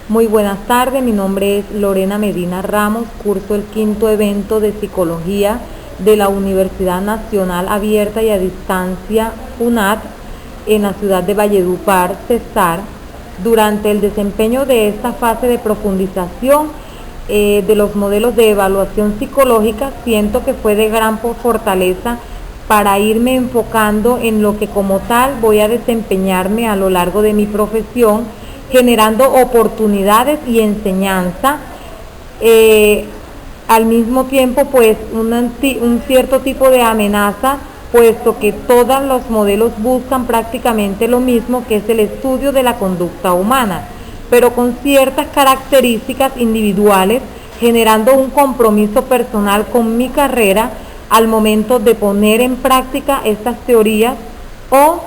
Muy buenas tardes, mi nombre es Lorena Medina Ramos, curso el quinto evento de Psicología de la Universidad Nacional Abierta y a Distancia UNAD en la ciudad de Valledupar, Cesar. Durante el desempeño de esta fase de profundización de los modelos de evaluación psicológica, siento que fue de gran fortaleza para irme enfocando en lo que como tal voy a desempeñarme a lo largo de mi profesión, generando oportunidades y enseñanza, al mismo tiempo pues un cierto tipo de amenaza, puesto que todos los modelos buscan prácticamente lo mismo, que es el estudio de la conducta humana, pero con ciertas características individuales, generando un compromiso personal con mi carrera al momento de poner en práctica estas teorías o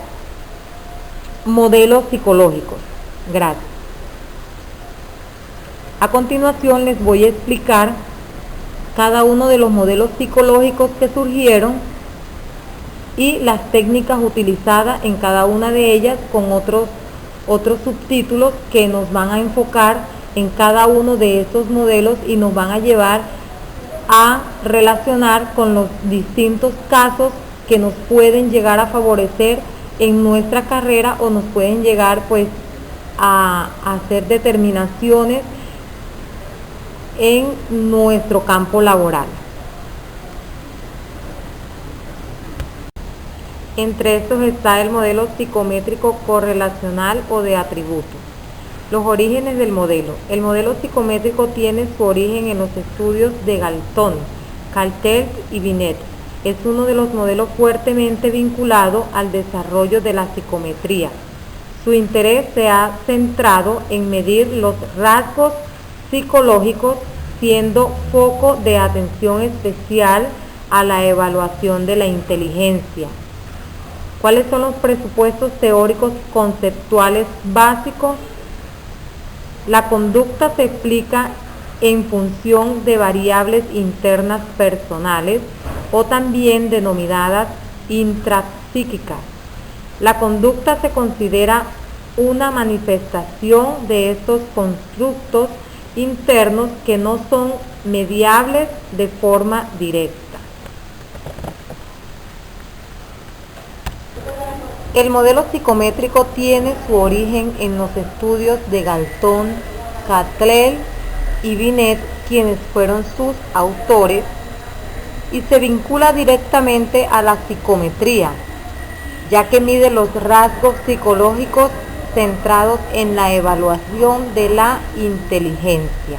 modelos psicológicos. Gracias. A continuación les voy a explicar cada uno de los modelos psicológicos que surgieron y las técnicas utilizadas en cada una de ellas, con otros subtítulos que nos van a enfocar en cada uno de estos modelos y nos van a llevar a relacionar con los distintos casos que nos pueden llegar a favorecer en nuestra carrera o nos pueden llegar pues a hacer determinaciones en nuestro campo laboral. Entre estos está el modelo psicométrico correlacional o de atributos. Los orígenes del modelo. El modelo psicométrico tiene su origen en los estudios de Galton, Castells y Binet. Es uno de los modelos fuertemente vinculado al desarrollo de la psicometría. Su interés se ha centrado en medir los rasgos psicológicos, siendo foco de atención especial a la evaluación de la inteligencia. ¿Cuáles son los presupuestos teóricos conceptuales básicos? La conducta se explica en función de variables internas personales o también denominadas intrapsíquicas. La conducta se considera una manifestación de estos constructos internos que no son mediables de forma directa. El modelo psicométrico tiene su origen en los estudios de Galton, Castells y Binet, quienes fueron sus autores, y se vincula directamente a la psicometría, ya que mide los rasgos psicológicos centrados en la evaluación de la inteligencia.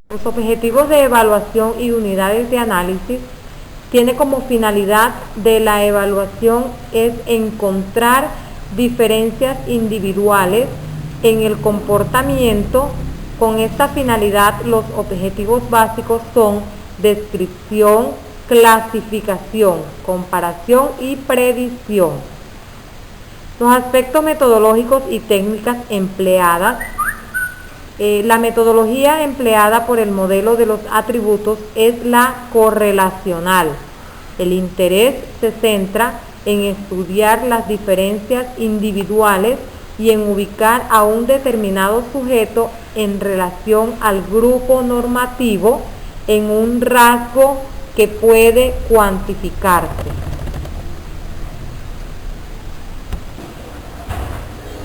Los objetivos de evaluación y unidades de análisis tiene como finalidad de la evaluación es encontrar diferencias individuales en el comportamiento. Con esta finalidad, los objetivos básicos son descripción, clasificación, comparación y predicción. Los aspectos metodológicos y técnicas empleadas. La metodología empleada por el modelo de los atributos es la correlacional. El interés se centra en estudiar las diferencias individuales y en ubicar a un determinado sujeto en relación al grupo normativo en un rasgo que puede cuantificarse.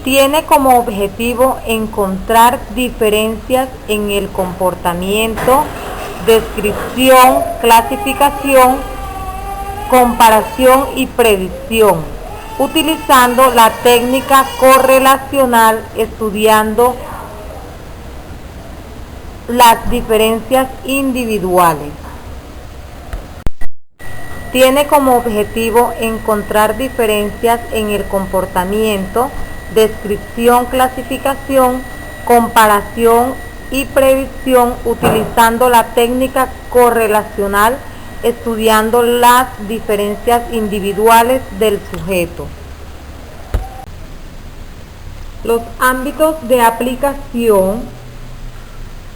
Tiene como objetivo encontrar diferencias en el comportamiento, descripción, clasificación, comparación y predicción, utilizando la técnica correlacional, estudiando las diferencias individuales. Tiene como objetivo encontrar diferencias en el comportamiento, descripción, clasificación, comparación y predicción, utilizando la técnica correlacional, estudiando las diferencias individuales del sujeto. Los ámbitos de aplicación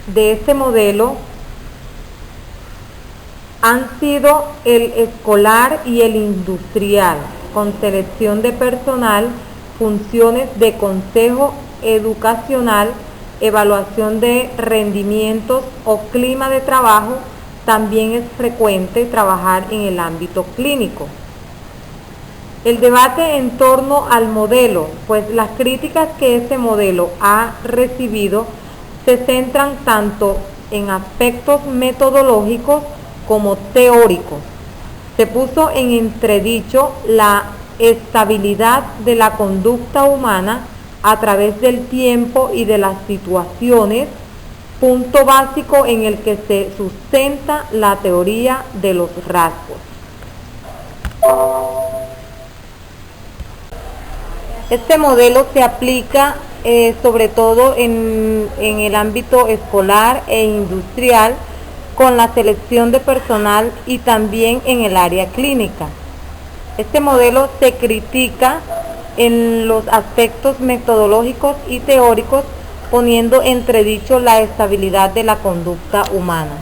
de este modelo han sido el escolar y el industrial, con selección de personal, funciones de consejo educacional, evaluación de rendimientos o clima de trabajo, también es frecuente trabajar en el ámbito clínico. El debate en torno al modelo, pues las críticas que este modelo ha recibido se centran tanto en aspectos metodológicos como teóricos. Se puso en entredicho la estabilidad de la conducta humana a través del tiempo y de las situaciones, punto básico en el que se sustenta la teoría de los rasgos. Este modelo se aplica sobre todo en el ámbito escolar e industrial, con la selección de personal y también en el área clínica. Este modelo se critica en los aspectos metodológicos y teóricos, poniendo entredicho la estabilidad de la conducta humana.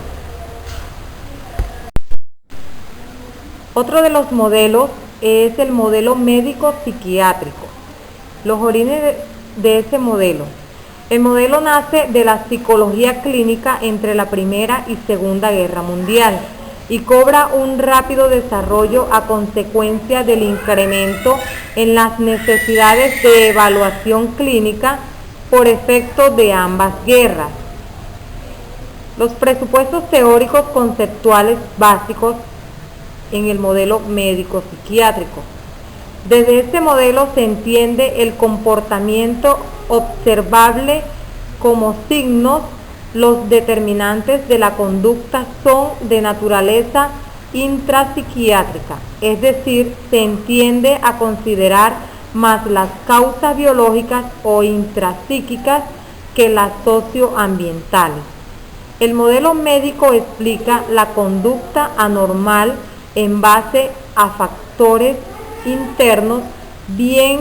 Otro de los modelos es el modelo médico-psiquiátrico. Los orígenes de ese modelo. El modelo nace de la psicología clínica entre la Primera y Segunda Guerra Mundial y cobra un rápido desarrollo a consecuencia del incremento en las necesidades de evaluación clínica por efecto de ambas guerras. Los presupuestos teóricos conceptuales básicos en el modelo médico-psiquiátrico. Desde este modelo se entiende el comportamiento observable como signos. Los determinantes de la conducta son de naturaleza intrapsiquiátrica, es decir, se entiende a considerar más las causas biológicas o intrapsíquicas que las socioambientales. El modelo médico explica la conducta anormal en base a factores internos, bien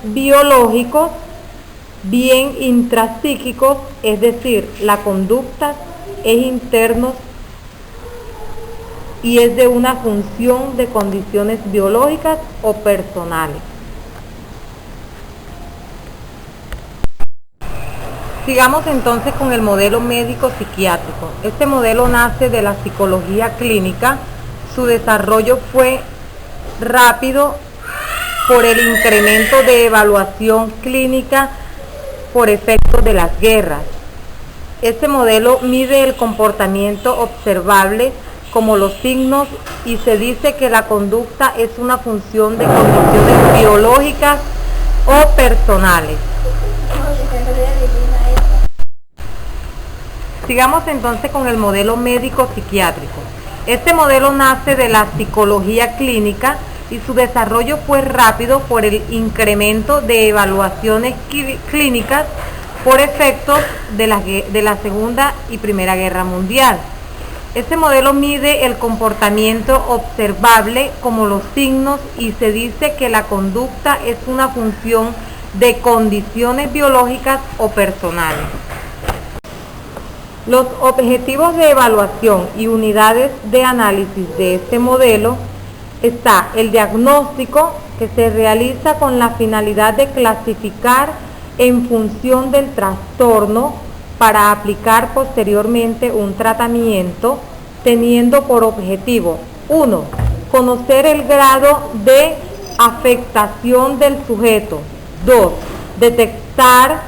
biológicos, bien intrapsíquicos, es decir, la conducta es interno y es de una función de condiciones biológicas o personales. Sigamos entonces con el modelo médico-psiquiátrico. Este modelo nace de la psicología clínica. Su desarrollo fue rápido por el incremento de evaluación clínica por efecto de las guerras. Este modelo mide el comportamiento observable como los signos y se dice que la conducta es una función de condiciones biológicas o personales. Sigamos entonces con el modelo médico-psiquiátrico. Este modelo nace de la psicología clínica y su desarrollo fue rápido por el incremento de evaluaciones clínicas por efectos de la Segunda y Primera Guerra Mundial. Este modelo mide el comportamiento observable como los signos y se dice que la conducta es una función de condiciones biológicas o personales. Los objetivos de evaluación y unidades de análisis de este modelo está el diagnóstico, que se realiza con la finalidad de clasificar en función del trastorno para aplicar posteriormente un tratamiento, teniendo por objetivo 1. Conocer el grado de afectación del sujeto. 2. Detectar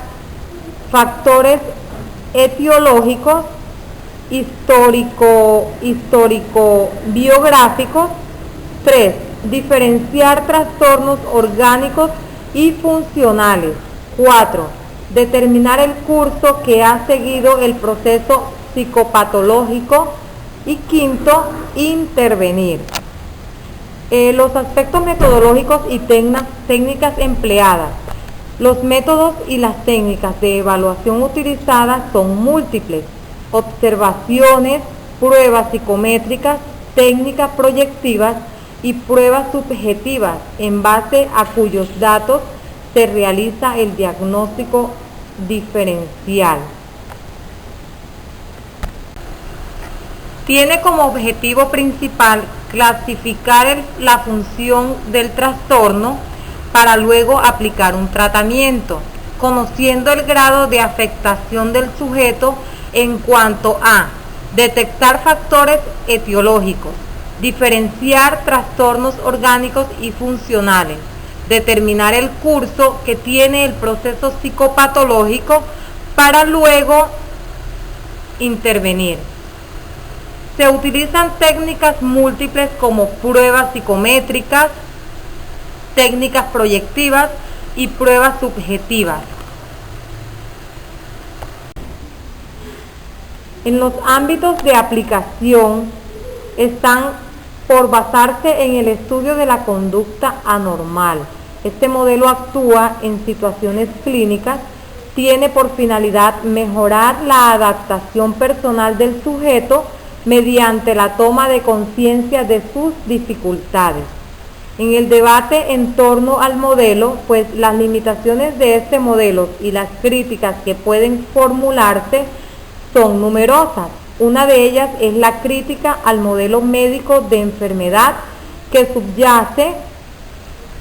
factores etiológicos, histórico-biográficos. 3. Diferenciar trastornos orgánicos y funcionales. 4. Determinar el curso que ha seguido el proceso psicopatológico. Y 5. Intervenir. Los aspectos metodológicos y técnicas empleadas. Los métodos y las técnicas de evaluación utilizadas son múltiples: observaciones, pruebas psicométricas, técnicas proyectivas y pruebas subjetivas, en base a cuyos datos se realiza el diagnóstico diferencial. Tiene como objetivo principal clasificar la función del trastorno para luego aplicar un tratamiento. conociendo el grado de afectación del sujeto en cuanto a detectar factores etiológicos, diferenciar trastornos orgánicos y funcionales, determinar el curso que tiene el proceso psicopatológico para luego intervenir. Se utilizan técnicas múltiples como pruebas psicométricas, técnicas proyectivas y pruebas subjetivas. En los ámbitos de aplicación están por basarse en el estudio de la conducta anormal. Este modelo actúa en situaciones clínicas, tiene por finalidad mejorar la adaptación personal del sujeto mediante la toma de conciencia de sus dificultades. En el debate en torno al modelo, pues las limitaciones de este modelo y las críticas que pueden formularse son numerosas. Una de ellas es la crítica al modelo médico de enfermedad que subyace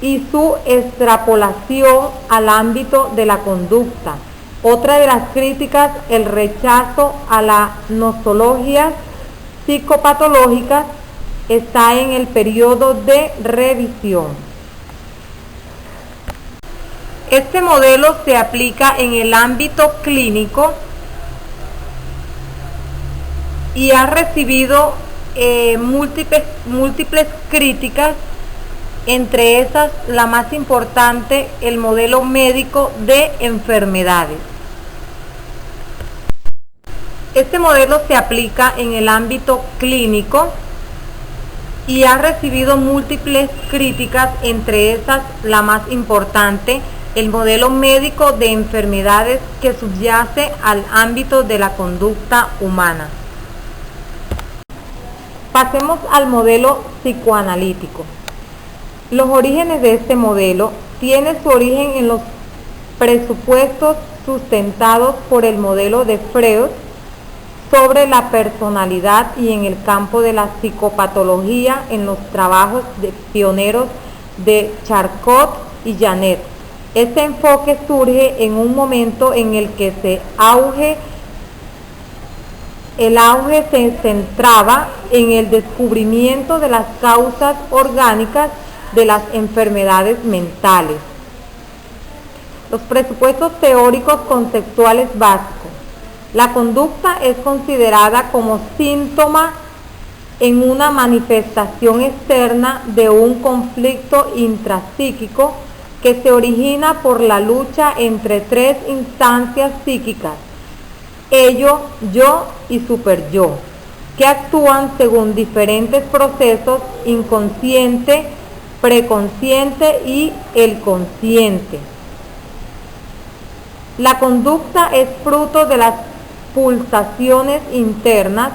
y su extrapolación al ámbito de la conducta. Otra de las críticas, el rechazo a las nosologías psicopatológicas, está en el periodo de revisión. Este modelo se aplica en el ámbito clínico y ha recibido múltiples críticas, entre esas la más importante, el modelo médico de enfermedades. Este modelo se aplica en el ámbito clínico y ha recibido múltiples críticas, entre esas la más importante, el modelo médico de enfermedades que subyace al ámbito de la conducta humana. Pasemos al modelo psicoanalítico. Los orígenes de este modelo tienen su origen en los presupuestos sustentados por el modelo de Freud sobre la personalidad y en el campo de la psicopatología en los trabajos pioneros de Charcot y Janet. Este enfoque surge en un momento en el que el auge se centraba en el descubrimiento de las causas orgánicas de las enfermedades mentales. Los presupuestos teóricos conceptuales básicos. La conducta es considerada como síntoma en una manifestación externa de un conflicto intrapsíquico que se origina por la lucha entre tres instancias psíquicas, ello, yo y superyo, que actúan según diferentes procesos: inconsciente, preconsciente y el consciente. La conducta es fruto de las pulsaciones internas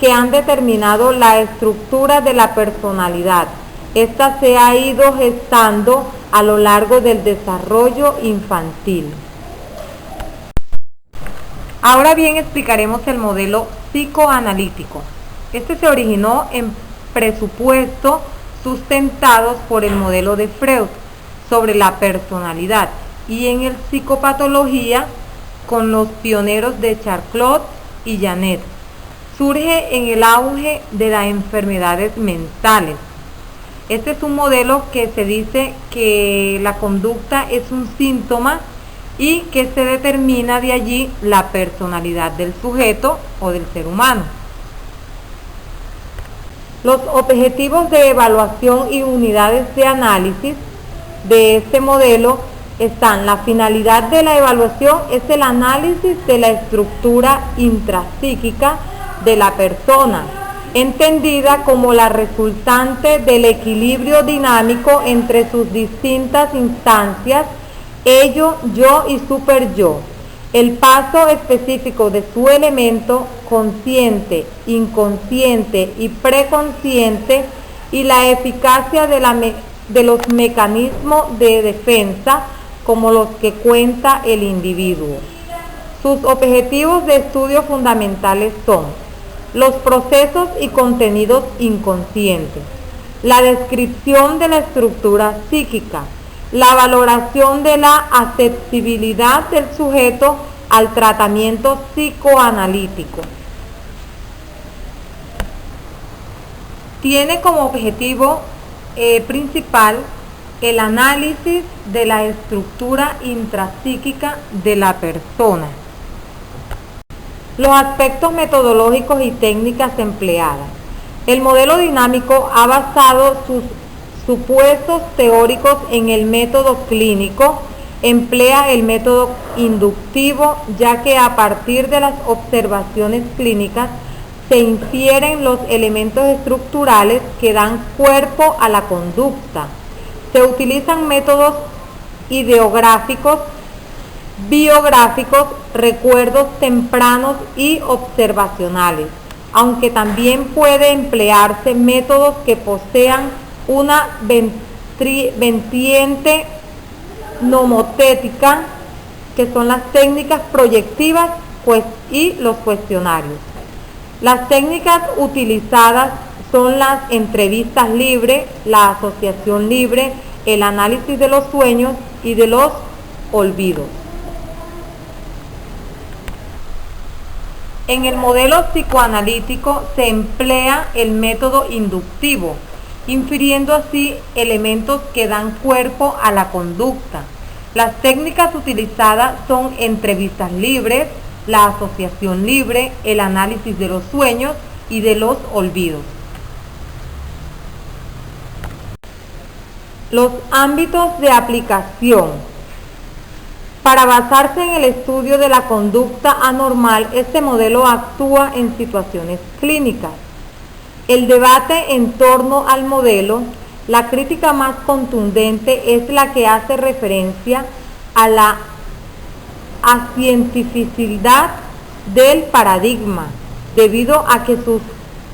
que han determinado la estructura de la personalidad. Esta se ha ido gestando a lo largo del desarrollo infantil. Ahora bien, explicaremos el modelo psicoanalítico. Este se originó en presupuestos sustentados por el modelo de Freud sobre la personalidad y en el psicopatología con los pioneros de Charcot y Janet. Surge en el auge de las enfermedades mentales. Este es un modelo que se dice que la conducta es un síntoma y que se determina de allí la personalidad del sujeto o del ser humano. Los objetivos de evaluación y unidades de análisis de este modelo están: la finalidad de la evaluación es el análisis de la estructura intrapsíquica de la persona, entendida como la resultante del equilibrio dinámico entre sus distintas instancias, ello, yo y superyo, el paso específico de su elemento consciente, inconsciente y preconsciente, y la eficacia de los mecanismos de defensa como los que cuenta el individuo. Sus objetivos de estudio fundamentales son: los procesos y contenidos inconscientes, la descripción de la estructura psíquica, la valoración de la aceptabilidad del sujeto al tratamiento psicoanalítico. Tiene como objetivo principal el análisis de la estructura intrapsíquica de la persona. Los aspectos metodológicos y técnicas empleadas. El modelo dinámico ha basado sus supuestos teóricos en el método clínico. Emplea el método inductivo, ya que a partir de las observaciones clínicas se infieren los elementos estructurales que dan cuerpo a la conducta. Se utilizan métodos ideográficos, biográficos, recuerdos tempranos y observacionales, aunque también puede emplearse métodos que posean una vertiente nomotética, que son las técnicas proyectivas y los cuestionarios. Las técnicas utilizadas son las entrevistas libres, la asociación libre, el análisis de los sueños y de los olvidos. En el modelo psicoanalítico se emplea el método inductivo, infiriendo así elementos que dan cuerpo a la conducta. Las técnicas utilizadas son entrevistas libres, la asociación libre, el análisis de los sueños y de los olvidos. Los ámbitos de aplicación. Para basarse en el estudio de la conducta anormal, este modelo actúa en situaciones clínicas. El debate en torno al modelo, la crítica más contundente es la que hace referencia a la acientificidad del paradigma, debido a que sus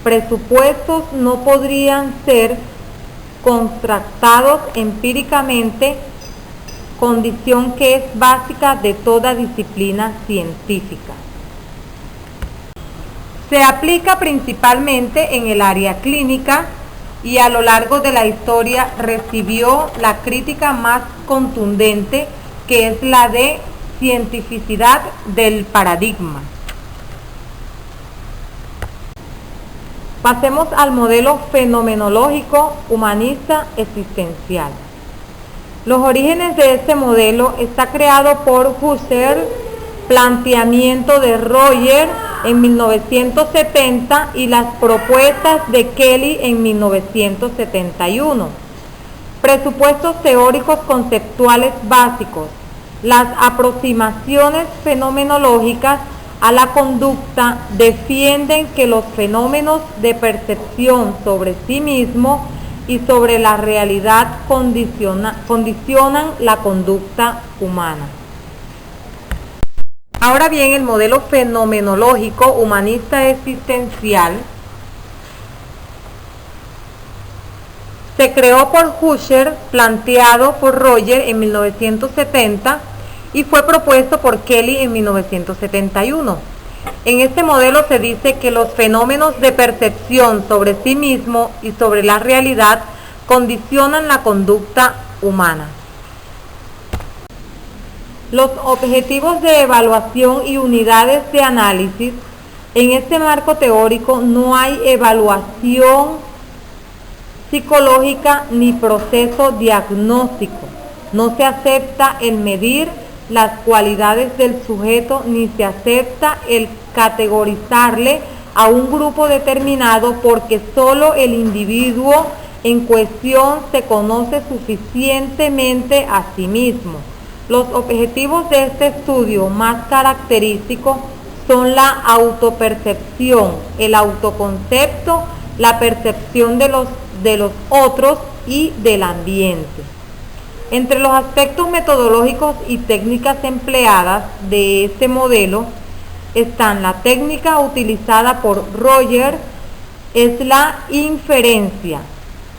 presupuestos no podrían ser contrastados empíricamente, condición que es básica de toda disciplina científica. Se aplica principalmente en el área clínica y a lo largo de la historia recibió la crítica más contundente, que es la de cientificidad del paradigma. Pasemos al modelo fenomenológico humanista existencial. Los orígenes de este modelo está creado por Husserl, planteamiento de Roger en 1970 y las propuestas de Kelly en 1971. Presupuestos teóricos conceptuales básicos. Las aproximaciones fenomenológicas a la conducta defienden que los fenómenos de percepción sobre sí mismo y sobre la realidad condicionan la conducta humana. Ahora bien, el modelo fenomenológico humanista existencial se creó por Husserl, planteado por Roger en 1970 y fue propuesto por Kelly en 1971. En este modelo se dice que los fenómenos de percepción sobre sí mismo y sobre la realidad condicionan la conducta humana. Los objetivos de evaluación y unidades de análisis. En este marco teórico no hay evaluación psicológica ni proceso diagnóstico. No se acepta el medir las cualidades del sujeto ni se acepta el categorizarle a un grupo determinado, porque solo el individuo en cuestión se conoce suficientemente a sí mismo. Los objetivos de este estudio más característicos son la autopercepción, el autoconcepto, la percepción de los otros y del ambiente. Entre los aspectos metodológicos y técnicas empleadas de este modelo están la técnica utilizada por Roger, es la inferencia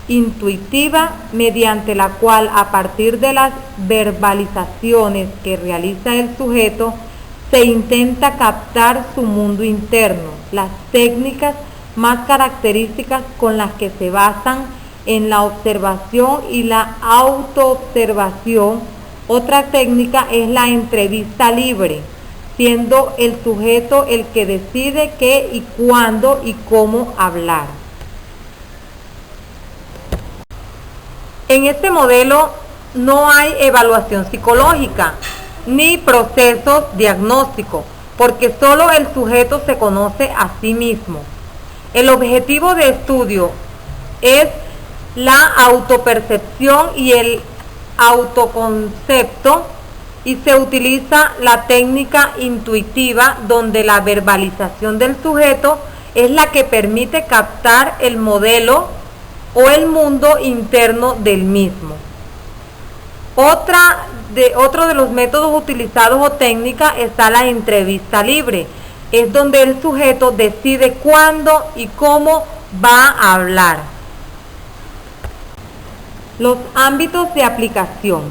intuitiva, mediante la cual, a partir de las verbalizaciones que realiza el sujeto, se intenta captar su mundo interno. Las técnicas más características con las que se basan en la observación y la autoobservación. Otra técnica es la entrevista libre, siendo el sujeto el que decide qué y cuándo y cómo hablar. En este modelo no hay evaluación psicológica ni procesos diagnósticos, porque solo el sujeto se conoce a sí mismo. El objetivo de estudio es la autopercepción y el autoconcepto, y se utiliza la técnica intuitiva, donde la verbalización del sujeto es la que permite captar el modelo o el mundo interno del mismo. Otro de los métodos utilizados o técnica está la entrevista libre. Es donde el sujeto decide cuándo y cómo va a hablar. Los ámbitos de aplicación.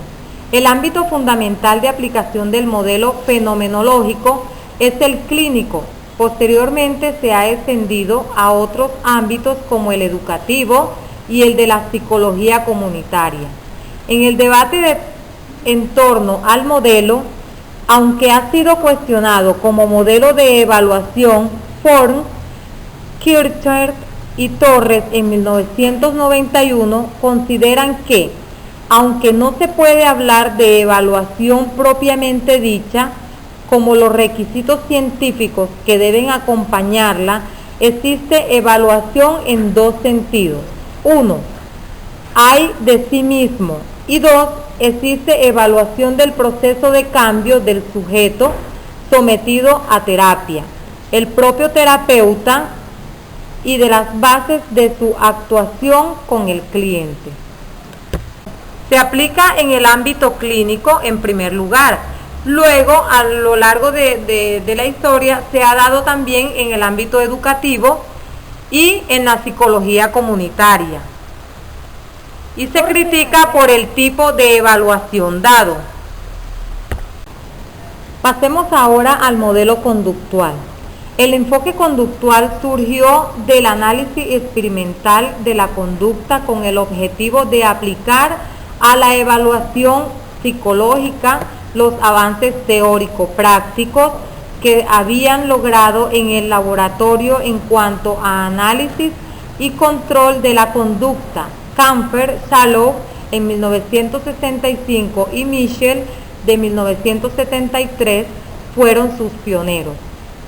El ámbito fundamental de aplicación del modelo fenomenológico es el clínico. Posteriormente se ha extendido a otros ámbitos como el educativo y el de la psicología comunitaria. En el debate en torno al modelo, aunque ha sido cuestionado como modelo de evaluación, Form, Kirchner y Torres en 1991 consideran que, aunque no se puede hablar de evaluación propiamente dicha, como los requisitos científicos que deben acompañarla, existe evaluación en dos sentidos. 1. Hay de sí mismo. Y 2. Existe evaluación del proceso de cambio del sujeto sometido a terapia, el propio terapeuta, y de las bases de su actuación con el cliente. Se aplica en el ámbito clínico en primer lugar. Luego, a lo largo de la historia, se ha dado también en el ámbito educativo y en la psicología comunitaria. Y se critica por el tipo de evaluación dado. Pasemos ahora al modelo conductual. El enfoque conductual surgió del análisis experimental de la conducta con el objetivo de aplicar a la evaluación psicológica los avances teórico-prácticos que habían logrado en el laboratorio en cuanto a análisis y control de la conducta. Kampfer, Shalhoub en 1965 y Michel de 1973 fueron sus pioneros.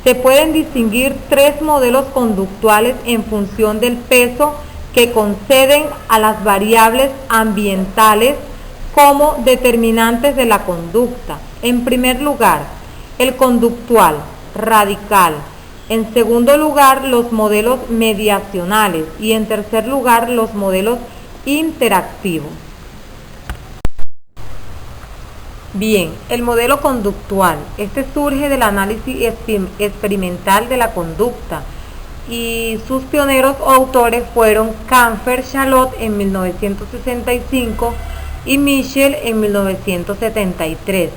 Se pueden distinguir tres modelos conductuales en función del peso que conceden a las variables ambientales como determinantes de la conducta. En primer lugar, el conductual radical. En segundo lugar, los modelos mediacionales. Y en tercer lugar, los modelos interactivos. Bien, el modelo conductual. Este surge del análisis experimental de la conducta, y sus pioneros o autores fueron Kampfer, Charlotte en 1965 y Michel en 1973.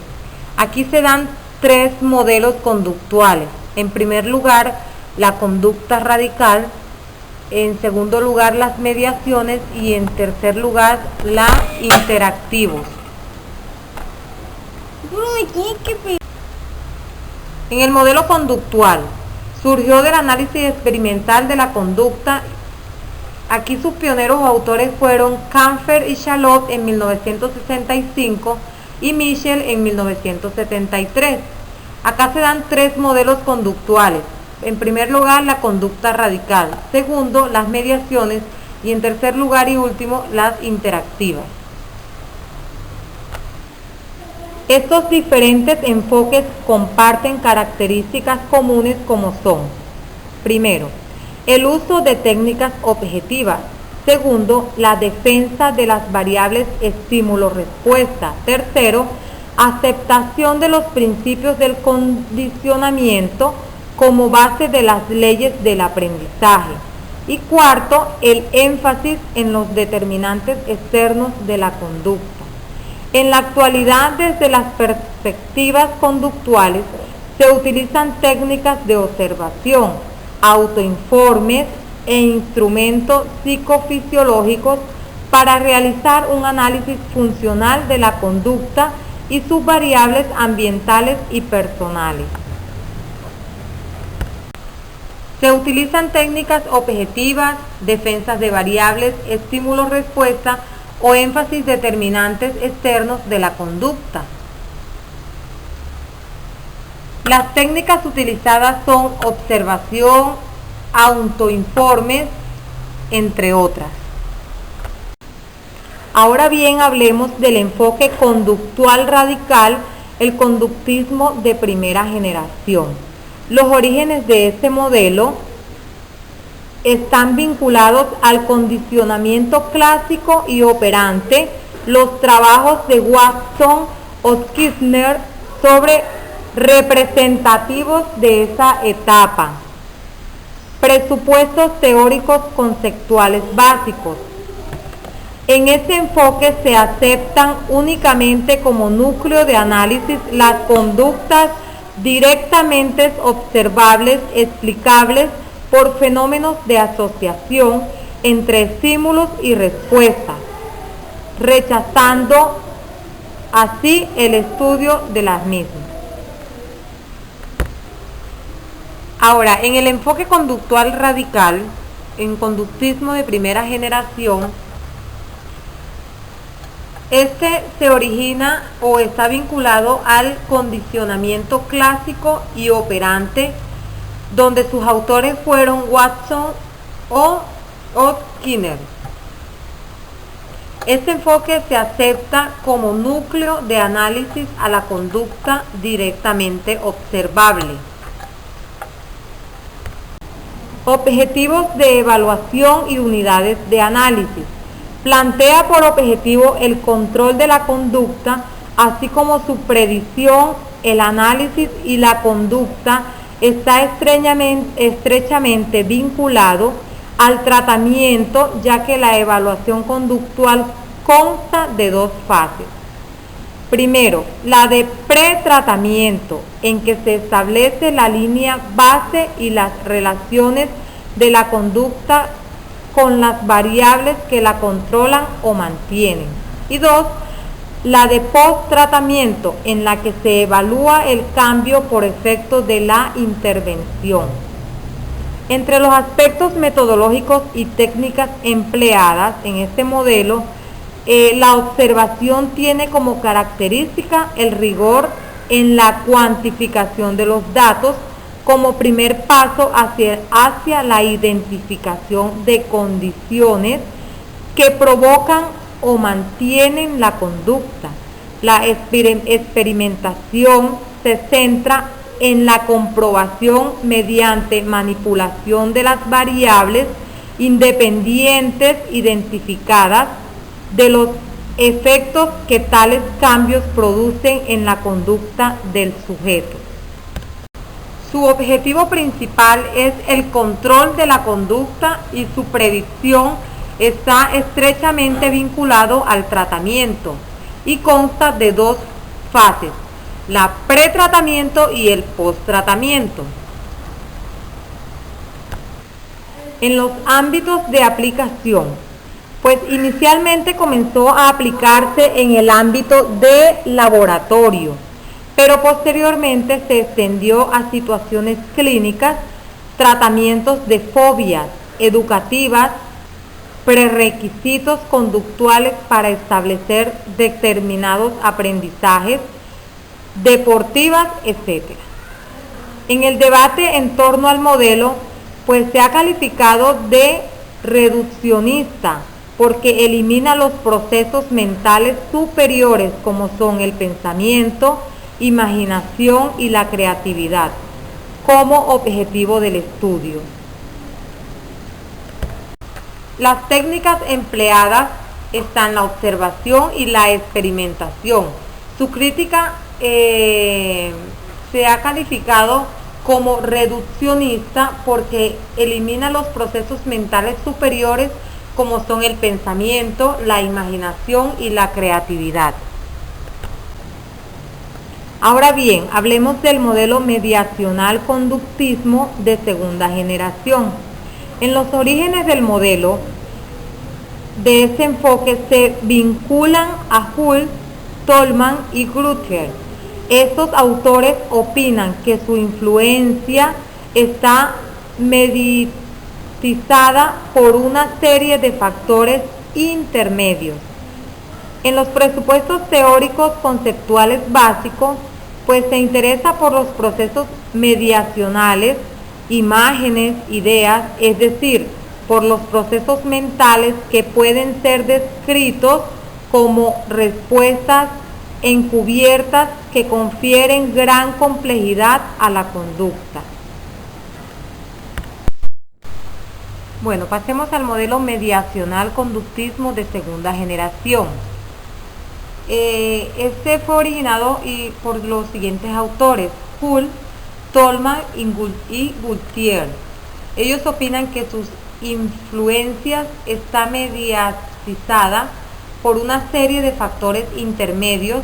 Aquí se dan tres modelos conductuales. En primer lugar, la conducta radical. En segundo lugar, las mediaciones. Y en tercer lugar, la interactivos. En el modelo conductual, surgió del análisis experimental de la conducta. Aquí sus pioneros o autores fueron Kampfer y Charlotte en 1965 y Michel en 1973. Acá se dan tres modelos conductuales. En primer lugar, la conducta radical. Segundo, las mediaciones. Y en tercer lugar y último, las interactivas. Estos diferentes enfoques comparten características comunes como son: primero, el uso de técnicas objetivas. Segundo, la defensa de las variables estímulo-respuesta. Tercero, aceptación de los principios del condicionamiento como base de las leyes del aprendizaje. Y cuarto, el énfasis en los determinantes externos de la conducta. En la actualidad, desde las perspectivas conductuales, se utilizan técnicas de observación, autoinformes e instrumentos psicofisiológicos para realizar un análisis funcional de la conducta y sus variables ambientales y personales. Se utilizan técnicas objetivas, defensas de variables, estímulo-respuesta o énfasis determinantes externos de la conducta. Las técnicas utilizadas son observación, autoinformes, entre otras. Ahora bien, hablemos del enfoque conductual radical, el conductismo de primera generación. Los orígenes de este modelo están vinculados al condicionamiento clásico y operante, los trabajos de Watson o Kirchner sobre representativos de esa etapa, presupuestos teóricos conceptuales básicos. En este enfoque se aceptan únicamente como núcleo de análisis las conductas directamente observables, explicables por fenómenos de asociación entre estímulos y respuestas, rechazando así el estudio de las mismas. Ahora, en el enfoque conductual radical, en conductismo de primera generación, este se origina o está vinculado al condicionamiento clásico y operante, donde sus autores fueron Watson o Skinner. Este enfoque se acepta como núcleo de análisis a la conducta directamente observable. Objetivos de evaluación y unidades de análisis. Plantea por objetivo el control de la conducta, así como su predicción. El análisis y la conducta está estrechamente vinculado al tratamiento, ya que la evaluación conductual consta de dos fases. Primero, la de pretratamiento, en que se establece la línea base y las relaciones de la conducta con las variables que la controlan o mantienen. Y dos, la de post-tratamiento, en la que se evalúa el cambio por efecto de la intervención. Entre los aspectos metodológicos y técnicas empleadas en este modelo, la observación tiene como característica el rigor en la cuantificación de los datos, como primer paso hacia la identificación de condiciones que provocan o mantienen la conducta. La experimentación se centra en la comprobación mediante manipulación de las variables independientes identificadas de los efectos que tales cambios producen en la conducta del sujeto. Su objetivo principal es el control de la conducta y su predicción está estrechamente vinculado al tratamiento y consta de dos fases, la pretratamiento y el posttratamiento. En los ámbitos de aplicación, pues inicialmente comenzó a aplicarse en el ámbito de laboratorio, pero posteriormente se extendió a situaciones clínicas, tratamientos de fobias educativas, prerequisitos conductuales para establecer determinados aprendizajes, deportivas, etc. En el debate en torno al modelo, pues se ha calificado de reduccionista, porque elimina los procesos mentales superiores como son el pensamiento, imaginación y la creatividad, como objetivo del estudio. Las técnicas empleadas están la observación y la experimentación. Su crítica se ha calificado como reduccionista porque elimina los procesos mentales superiores como son el pensamiento, la imaginación y la creatividad. Ahora bien, hablemos del modelo mediacional conductismo de segunda generación. En los orígenes del modelo de ese enfoque se vinculan a Hull, Tolman y Gruther. Estos autores opinan que su influencia está mediatizada por una serie de factores intermedios. En los presupuestos teóricos conceptuales básicos, pues se interesa por los procesos mediacionales, imágenes, ideas, es decir, por los procesos mentales que pueden ser descritos como respuestas encubiertas que confieren gran complejidad a la conducta. Bueno, pasemos al modelo mediacional conductismo de segunda generación. Este fue originado por los siguientes autores: Hull, Tolman y Gaultier. Ellos opinan que sus influencias está mediatizada por una serie de factores intermedios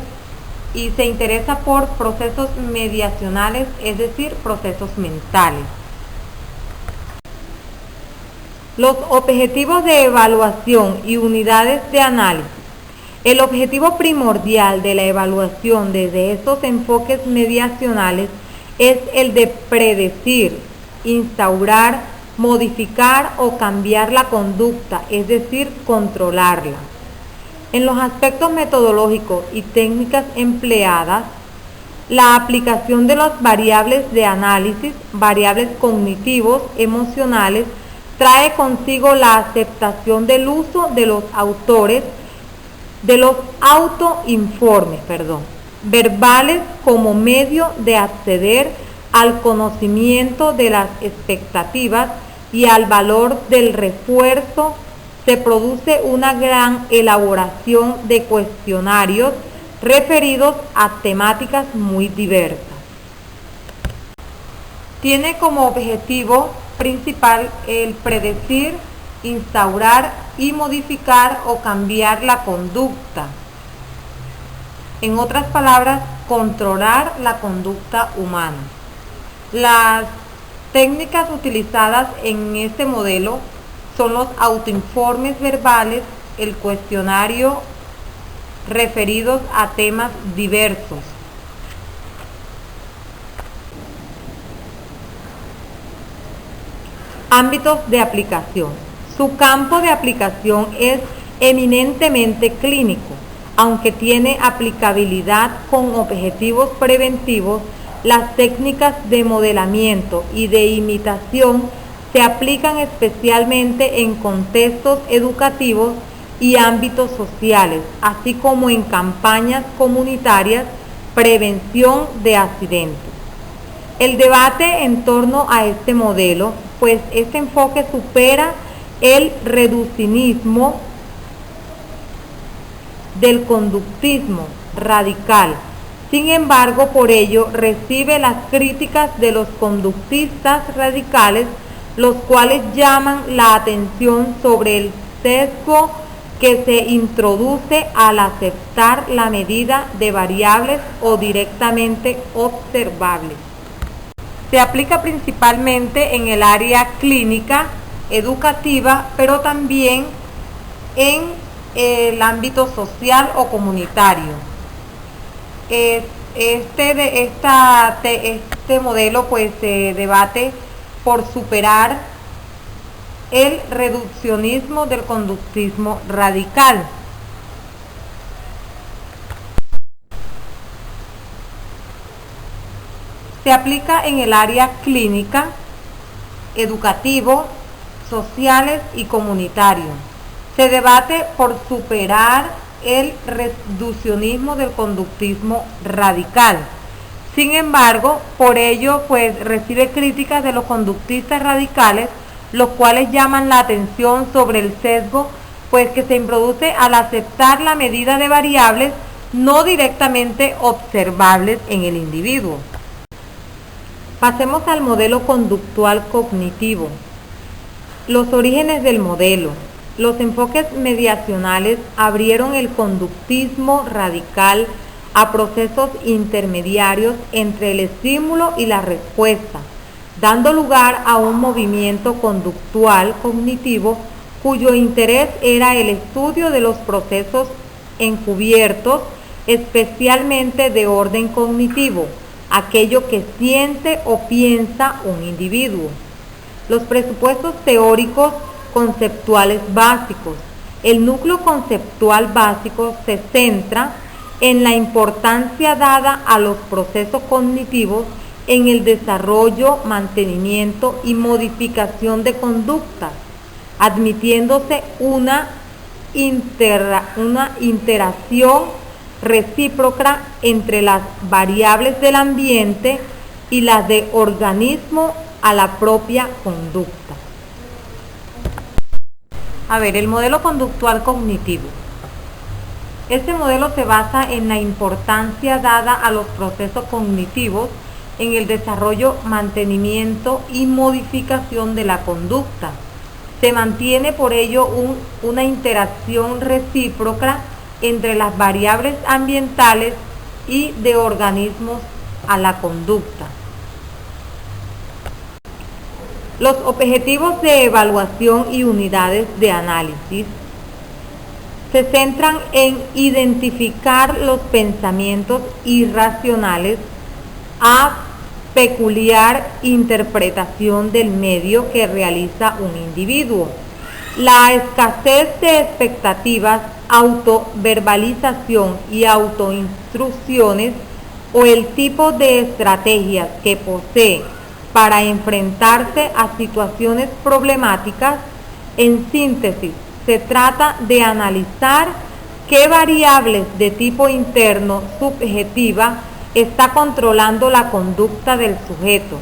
y se interesa por procesos mediacionales, es decir, procesos mentales. Los objetivos de evaluación y unidades de análisis. El objetivo primordial de la evaluación desde estos enfoques mediacionales es el de predecir, instaurar, modificar o cambiar la conducta, es decir, controlarla. En los aspectos metodológicos y técnicas empleadas, la aplicación de las variables de análisis, variables cognitivos, emocionales, trae consigo la aceptación del uso de los autores, de los autoinformes, verbales como medio de acceder al conocimiento de las expectativas y al valor del refuerzo. Se produce una gran elaboración de cuestionarios referidos a temáticas muy diversas. Tiene como objetivo principal el predecir, instaurar y modificar o cambiar la conducta. En otras palabras, controlar la conducta humana. Las técnicas utilizadas en este modelo son los autoinformes verbales, el cuestionario referidos a temas diversos. Ámbitos de aplicación. Su campo de aplicación es eminentemente clínico, aunque tiene aplicabilidad con objetivos preventivos. Las técnicas de modelamiento y de imitación se aplican especialmente en contextos educativos y ámbitos sociales, así como en campañas comunitarias, prevención de accidentes. El debate en torno a este modelo, pues este enfoque supera el reduccionismo del conductismo radical. Sin embargo, por ello recibe las críticas de los conductistas radicales, los cuales llaman la atención sobre el sesgo que se introduce al aceptar la medida de variables o directamente observables. Se aplica principalmente en el área clínica, educativa, pero también en el ámbito social o comunitario. Este modelo pues se debate por superar el reduccionismo del conductismo radical. Se aplica en el área clínica, educativo, sociales y comunitario. Se debate por superar el reduccionismo del conductismo radical. Sin embargo, por ello pues recibe críticas de los conductistas radicales, los cuales llaman la atención sobre el sesgo pues que se introduce al aceptar la medida de variables no directamente observables en el individuo. Pasemos al modelo conductual cognitivo. Los orígenes del modelo. Los enfoques mediacionales abrieron el conductismo radical a procesos intermediarios entre el estímulo y la respuesta, dando lugar a un movimiento conductual cognitivo cuyo interés era el estudio de los procesos encubiertos, especialmente de orden cognitivo, aquello que siente o piensa un individuo. Los presupuestos teóricos conceptuales básicos. El núcleo conceptual básico se centra en la importancia dada a los procesos cognitivos en el desarrollo, mantenimiento y modificación de conductas, admitiéndose una interacción recíproca entre las variables del ambiente y las de organismo a la propia conducta. A ver, el modelo conductual cognitivo. Este modelo se basa en la importancia dada a los procesos cognitivos en el desarrollo, mantenimiento y modificación de la conducta. Se mantiene por ello una interacción recíproca entre las variables ambientales y de organismos a la conducta. Los objetivos de evaluación y unidades de análisis se centran en identificar los pensamientos irracionales a peculiar interpretación del medio que realiza un individuo, la escasez de expectativas, autoverbalización y autoinstrucciones o el tipo de estrategias que posee para enfrentarse a situaciones problemáticas. En síntesis, se trata de analizar qué variables de tipo interno subjetiva está controlando la conducta del sujeto.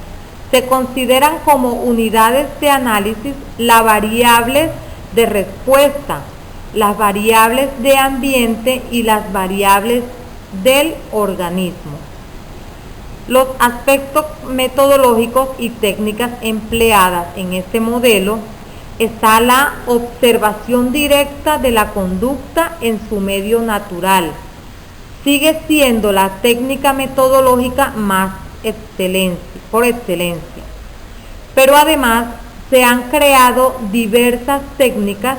Se consideran como unidades de análisis las variables de respuesta, las variables de ambiente y las variables del organismo. Los aspectos metodológicos y técnicas empleadas en este modelo está la observación directa de la conducta en su medio natural. Sigue siendo la técnica metodológica por excelencia. Pero además se han creado diversas técnicas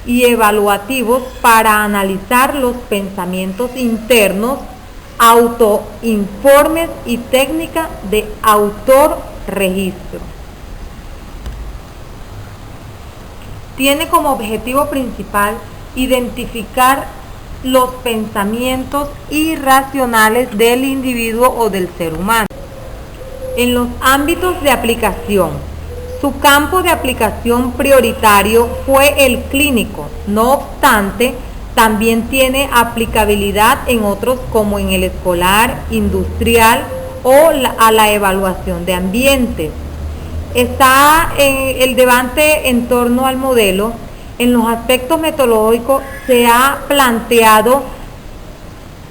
y evaluativos para analizar los pensamientos internos, autoinformes y técnica de autorregistro. Tiene como objetivo principal identificar los pensamientos irracionales del individuo o del ser humano. En los ámbitos de aplicación, su campo de aplicación prioritario fue el clínico. No obstante, también tiene aplicabilidad en otros como en el escolar, industrial o a la evaluación de ambientes. Está el debate en torno al modelo. En los aspectos metodológicos se ha planteado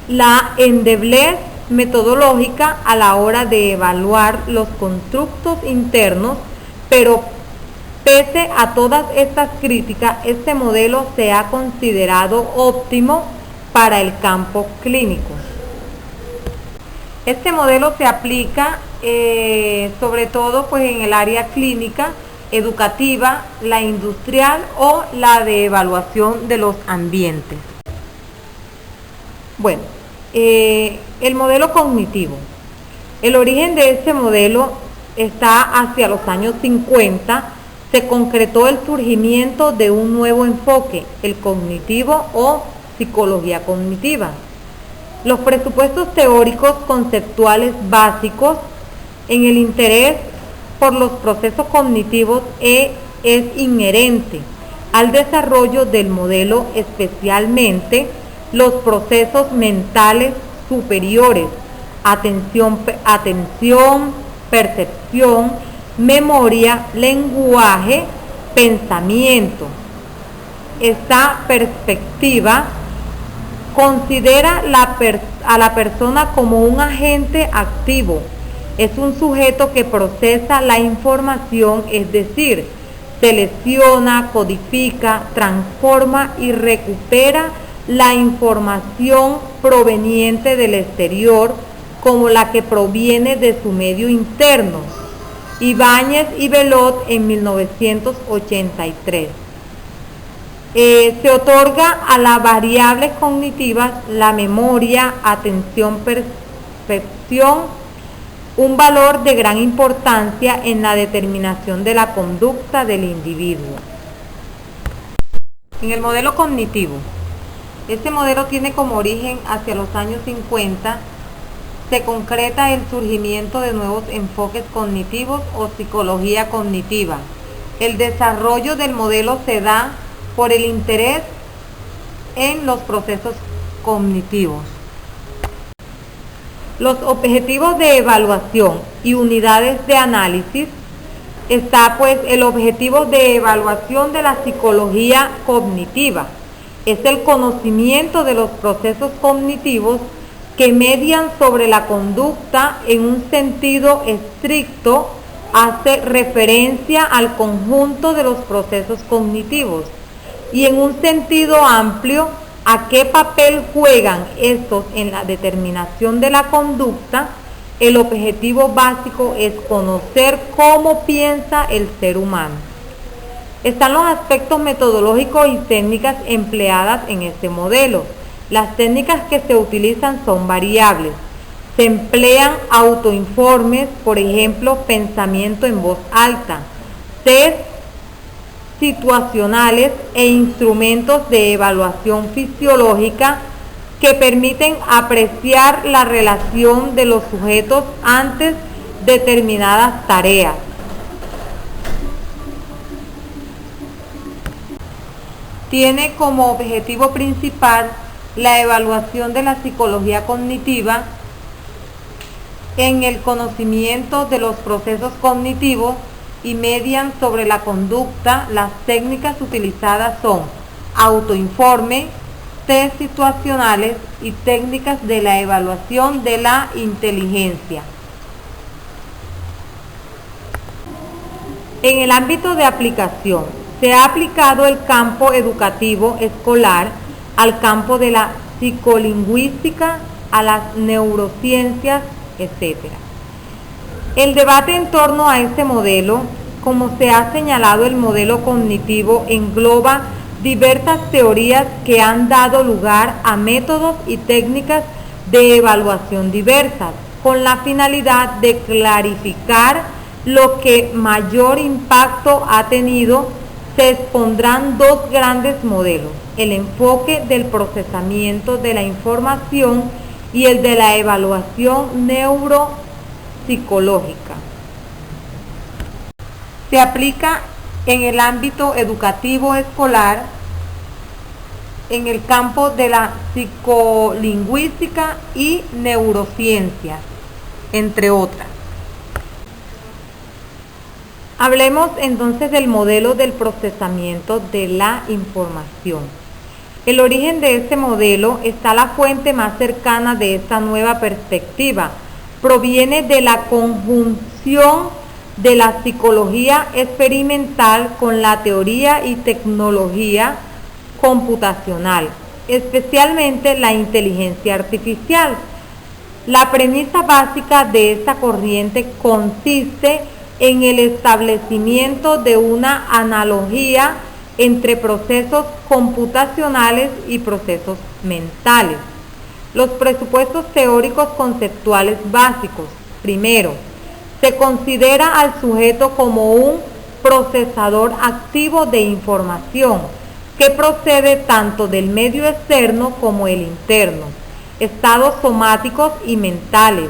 la endeblez metodológica a la hora de evaluar los constructos internos, pero pese a todas estas críticas, este modelo se ha considerado óptimo para el campo clínico. Este modelo se aplica sobre todo pues, en el área clínica, educativa, la industrial o la de evaluación de los ambientes. Bueno, el modelo cognitivo. El origen de este modelo está hacia los años 50. Se concretó el surgimiento de un nuevo enfoque, el cognitivo o psicología cognitiva. Los presupuestos teóricos conceptuales básicos en el interés por los procesos cognitivos es inherente al desarrollo del modelo, especialmente los procesos mentales superiores, atención, percepción, memoria, lenguaje, pensamiento. Esta perspectiva considera a la persona como un agente activo. Es un sujeto que procesa la información, es decir, selecciona, codifica, transforma y recupera la información proveniente del exterior como la que proviene de su medio interno. Ibáñez y Belot en 1983. Se otorga a las variables cognitivas, la memoria, atención, percepción, un valor de gran importancia en la determinación de la conducta del individuo. En el modelo cognitivo, este modelo tiene como origen hacia los años 50, se concreta el surgimiento de nuevos enfoques cognitivos o psicología cognitiva. El desarrollo del modelo se da por el interés en los procesos cognitivos. Los objetivos de evaluación y unidades de análisis. Está pues el objetivo de evaluación de la psicología cognitiva. Es el conocimiento de los procesos cognitivos que median sobre la conducta. En un sentido estricto, hace referencia al conjunto de los procesos cognitivos, y en un sentido amplio, a qué papel juegan estos en la determinación de la conducta. El objetivo básico es conocer cómo piensa el ser humano. Están los aspectos metodológicos y técnicas empleadas en este modelo. Las técnicas que se utilizan son variables. Se emplean autoinformes, por ejemplo, pensamiento en voz alta, test situacionales e instrumentos de evaluación fisiológica que permiten apreciar la relación de los sujetos ante determinadas tareas. Tiene como objetivo principal la evaluación de la psicología cognitiva en el conocimiento de los procesos cognitivos y median sobre la conducta. Las técnicas utilizadas son autoinforme, test situacionales y técnicas de la evaluación de la inteligencia. En el ámbito de aplicación, se ha aplicado el campo educativo escolar al campo de la psicolingüística, a las neurociencias, etc. El debate en torno a este modelo, como se ha señalado, el modelo cognitivo engloba diversas teorías que han dado lugar a métodos y técnicas de evaluación diversas, con la finalidad de clarificar lo que mayor impacto ha tenido. Se expondrán dos grandes modelos: el enfoque del procesamiento de la información y el de la evaluación neuropsicológica. Se aplica en el ámbito educativo escolar, en el campo de la psicolingüística y neurociencias, entre otras. Hablemos entonces del modelo del procesamiento de la información. El origen de este modelo está la fuente más cercana de esta nueva perspectiva. Proviene de la conjunción de la psicología experimental con la teoría y tecnología computacional, especialmente la inteligencia artificial. La premisa básica de esta corriente consiste en el establecimiento de una analogía entre procesos computacionales y procesos mentales. Los presupuestos teóricos conceptuales básicos. Primero, se considera al sujeto como un procesador activo de información que procede tanto del medio externo como el interno, estados somáticos y mentales.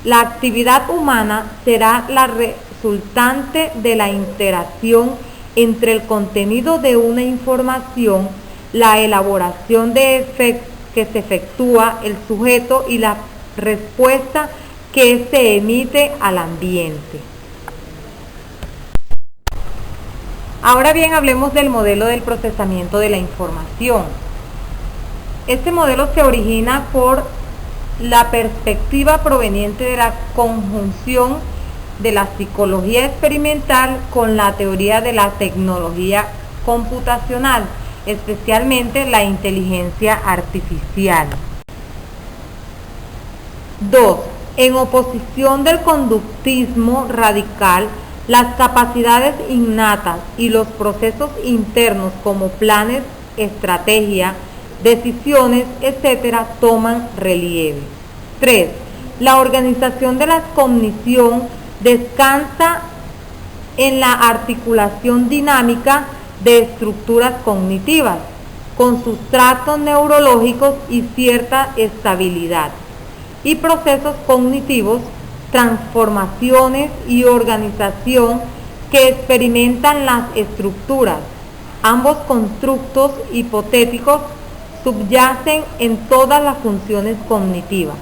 La actividad humana será la resultante de la interacción entre el contenido de una información, la elaboración que se efectúa el sujeto y la respuesta que se emite al ambiente. Ahora bien, hablemos del modelo del procesamiento de la información. Este modelo se origina por la perspectiva proveniente de la conjunción de la psicología experimental con la teoría de la tecnología computacional, especialmente la inteligencia artificial. 2. En oposición del conductismo radical, Las capacidades innatas y los procesos internos como planes, estrategia, decisiones, etc., toman relieve. 3. La organización de la cognición descansa en la articulación dinámica de estructuras cognitivas, con sustratos neurológicos y cierta estabilidad, y procesos cognitivos, transformaciones y organización que experimentan las estructuras. Ambos constructos hipotéticos subyacen en todas las funciones cognitivas.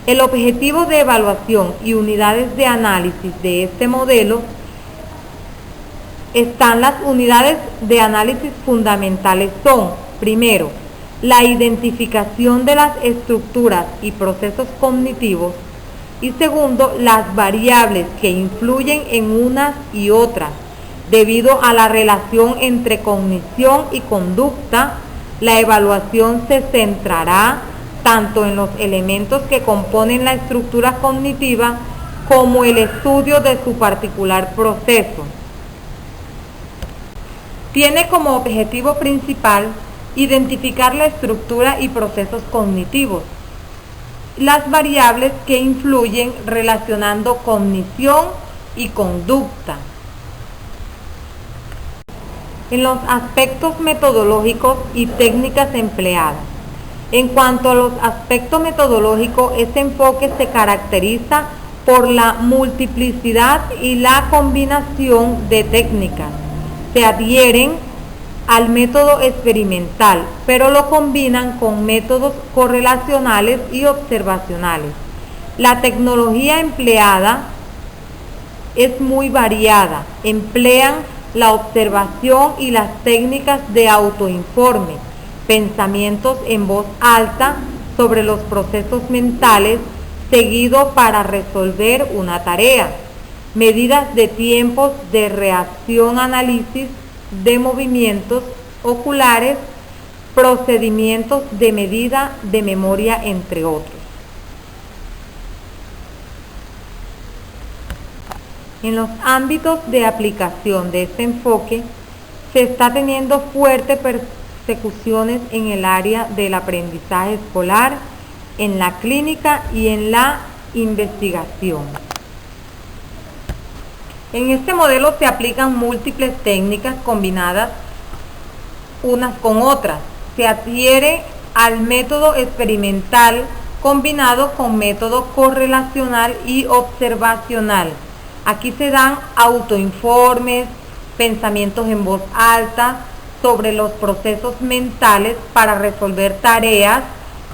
El objetivo de evaluación y unidades de análisis de este modelo están. Las unidades de análisis fundamentales son, primero, la identificación de las estructuras y procesos cognitivos, y segundo, las variables que influyen en unas y otras. Debido a la relación entre cognición y conducta, la evaluación se centrará tanto en los elementos que componen la estructura cognitiva como el estudio de su particular proceso. Tiene como objetivo principal identificar la estructura y procesos cognitivos, las variables que influyen relacionando cognición y conducta. En los aspectos metodológicos y técnicas empleadas. En cuanto a los aspectos metodológicos, este enfoque se caracteriza por la multiplicidad y la combinación de técnicas. Se adhieren al método experimental, pero lo combinan con métodos correlacionales y observacionales. La tecnología empleada es muy variada. Emplean la observación y las técnicas de autoinforme, pensamientos en voz alta sobre los procesos mentales, seguido para resolver una tarea, medidas de tiempos de reacción, análisis de movimientos oculares, procedimientos de medida de memoria, entre otros. En los ámbitos de aplicación de este enfoque, se está teniendo fuertes persecuciones en el área del aprendizaje escolar, en la clínica y en la investigación. En este modelo se aplican múltiples técnicas combinadas unas con otras. Se adhiere al método experimental combinado con método correlacional y observacional. Aquí se dan autoinformes, pensamientos en voz alta sobre los procesos mentales para resolver tareas,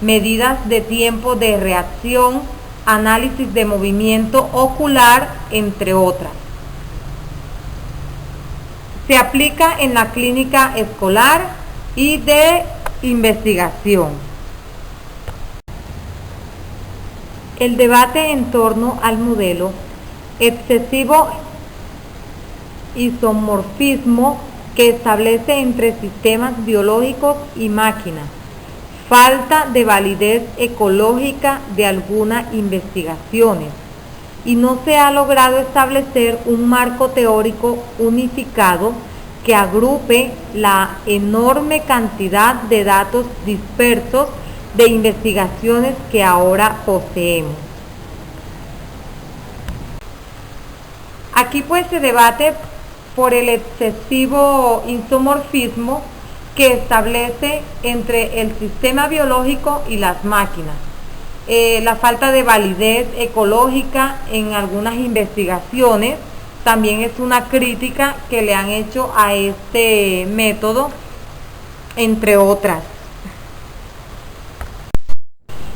medidas de tiempo de reacción, análisis de movimiento ocular, entre otras. Se aplica en la clínica escolar y de investigación. El debate en torno al modelo excesivo isomorfismo que establece entre sistemas biológicos y máquinas, falta de validez ecológica de algunas investigaciones, y no se ha logrado establecer un marco teórico unificado que agrupe la enorme cantidad de datos dispersos de investigaciones que ahora poseemos. Aquí pues se debate por el excesivo isomorfismo que establece entre el sistema biológico y las máquinas. La falta de validez ecológica en algunas investigaciones también es una crítica que le han hecho a este método, entre otras.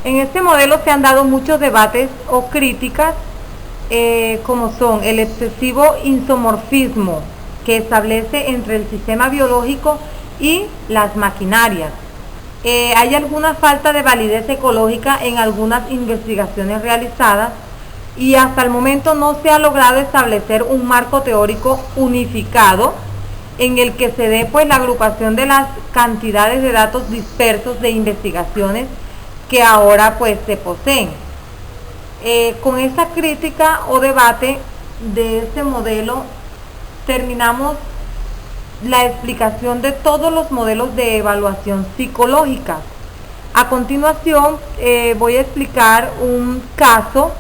En este modelo se han dado muchos debates o críticas, como son el excesivo isomorfismo que establece entre el sistema biológico y las maquinarias. Hay alguna falta de validez ecológica en algunas investigaciones realizadas, y hasta el momento no se ha logrado establecer un marco teórico unificado en el que se dé pues la agrupación de las cantidades de datos dispersos de investigaciones que ahora pues se poseen. Con esta crítica o debate de este modelo terminamos la explicación de todos los modelos de evaluación psicológica. A continuación voy a explicar un caso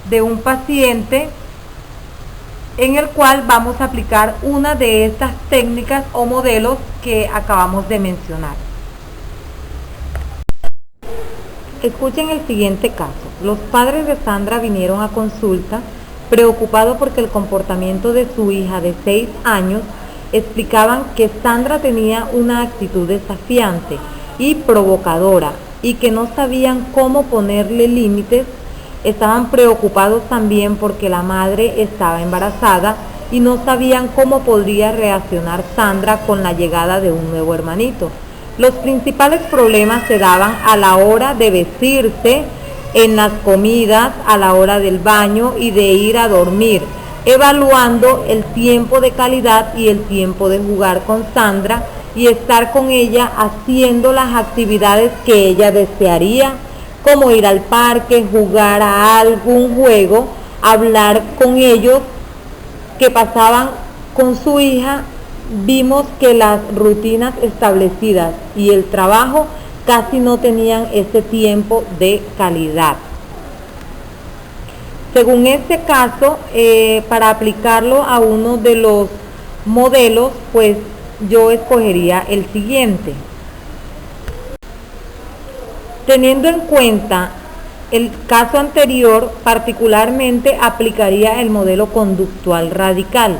de un paciente en el cual vamos a aplicar una de estas técnicas o modelos que acabamos de mencionar. Escuchen el siguiente caso. Los padres de Sandra vinieron a consulta preocupados porque el comportamiento de su hija de 6 años explicaban que Sandra tenía una actitud desafiante y provocadora y que no sabían cómo ponerle límites. Estaban preocupados también porque la madre estaba embarazada y no sabían cómo podría reaccionar Sandra con la llegada de un nuevo hermanito. Los principales problemas se daban a la hora de vestirse, en las comidas, a la hora del baño y de ir a dormir, evaluando el tiempo de calidad y el tiempo de jugar con Sandra y estar con ella haciendo las actividades que ella desearía, como ir al parque, jugar a algún juego, hablar con ellos que pasaban con su hija. Vimos que las rutinas establecidas y el trabajo casi no tenían ese tiempo de calidad. Según este caso, para aplicarlo a uno de los modelos, pues yo escogería el siguiente. Teniendo en cuenta el caso anterior, particularmente aplicaría el modelo conductual radical,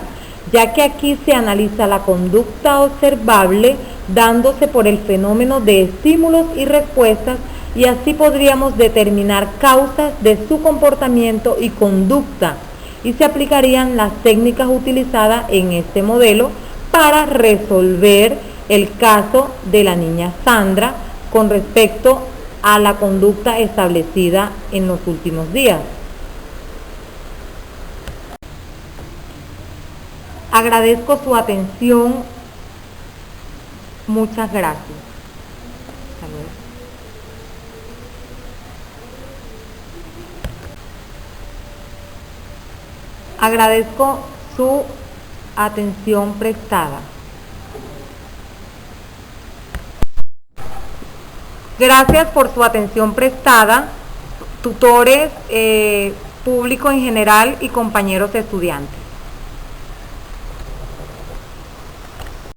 ya que aquí se analiza la conducta observable dándose por el fenómeno de estímulos y respuestas, y así podríamos determinar causas de su comportamiento y conducta, y se aplicarían las técnicas utilizadas en este modelo para resolver el caso de la niña Sandra con respecto a la conducta establecida en los últimos días. Agradezco su atención. Muchas gracias. Agradezco su atención prestada. Gracias por su atención prestada, tutores, público en general y compañeros estudiantes.